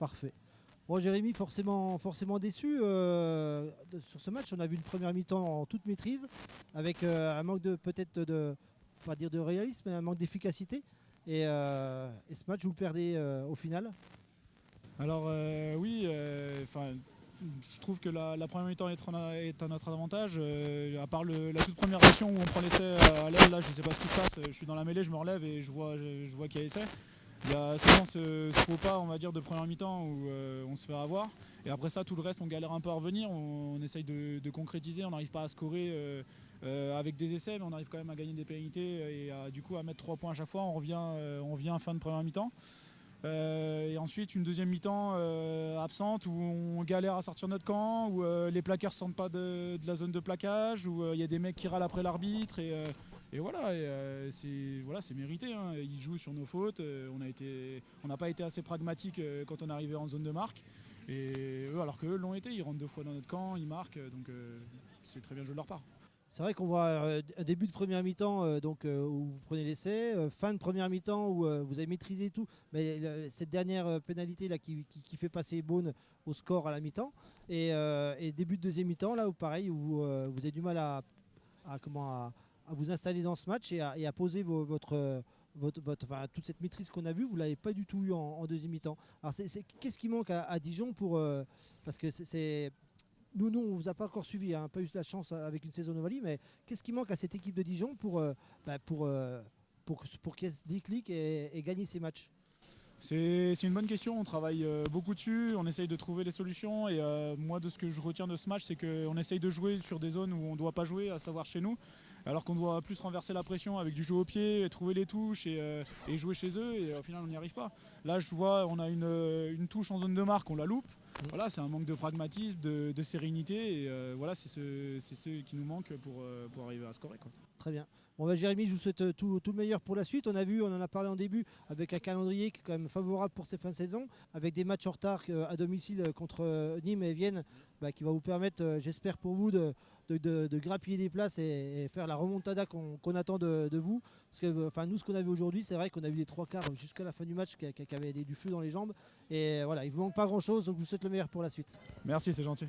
Parfait. Bon, Jérémy, forcément déçu sur ce match. On a vu une première mi-temps en toute maîtrise, avec un manque de peut-être de pas dire de réalisme, mais un manque d'efficacité. Et ce match, vous le perdez au final. Alors oui, je trouve que la première mi-temps est à notre avantage. À part la toute première action où on prend l'essai à l'aile, là je ne sais pas ce qui se passe. Je suis dans la mêlée, je me relève et je vois qu'il y a essai. Il y a souvent ce faux pas, on va dire, de première mi-temps où on se fait avoir. Et après ça, tout le reste, on galère un peu à revenir. On essaye de concrétiser, on n'arrive pas à scorer avec des essais, mais on arrive quand même à gagner des pénalités et du coup à mettre 3 points à chaque fois. On revient fin de première mi-temps. Et ensuite une deuxième mi-temps absente où on galère à sortir notre camp, où les plaqueurs ne sortent pas de la zone de plaquage, où il y a des mecs qui râlent après l'arbitre et voilà, c'est mérité, hein. Ils jouent sur nos fautes, on n'a pas été assez pragmatique quand on est arrivé en zone de marque, et eux alors qu'eux l'ont été, ils rentrent 2 fois dans notre camp, ils marquent, donc c'est très bien joué de leur part. C'est vrai qu'on voit un début de première mi-temps où vous prenez l'essai, fin de première mi-temps où vous avez maîtrisé tout, mais cette dernière pénalité là qui fait passer Beaune au score à la mi-temps et début de deuxième mi-temps là où pareil où vous avez du mal à vous installer dans ce match et à poser toute cette maîtrise qu'on a vue, vous l'avez pas du tout eu en deuxième mi-temps. Alors qu'est-ce qui manque à Dijon pour parce que nous, on ne vous a pas encore suivi, hein, pas eu la chance avec une saison Ovalie, mais qu'est-ce qui manque à cette équipe de Dijon pour qu'elle se déclique et gagner ces matchs? C'est une bonne question, on travaille beaucoup dessus, on essaye de trouver les solutions et moi de ce que je retiens de ce match c'est qu'on essaye de jouer sur des zones où on ne doit pas jouer, à savoir chez nous, alors qu'on doit plus renverser la pression avec du jeu au pied, et trouver les touches et jouer chez eux et au final on n'y arrive pas. Là je vois on a une touche en zone de marque, on la loupe, voilà, c'est un manque de pragmatisme, de sérénité et voilà c'est ce qui nous manque pour arriver à scorer, quoi. Très bien. Bon, bah, Jérémy, je vous souhaite tout le meilleur pour la suite. On en a parlé en début avec un calendrier qui est quand même favorable pour ces fins de saison, avec des matchs en retard à domicile contre Nîmes et Vienne, qui va vous permettre, j'espère pour vous, de grappiller des places et faire la remontada qu'on attend de vous. Parce que nous, ce qu'on a vu aujourd'hui, c'est vrai qu'on a vu les trois quarts jusqu'à la fin du match qui avaient du feu dans les jambes. Et voilà, il ne vous manque pas grand-chose, donc je vous souhaite le meilleur pour la suite. Merci, c'est gentil.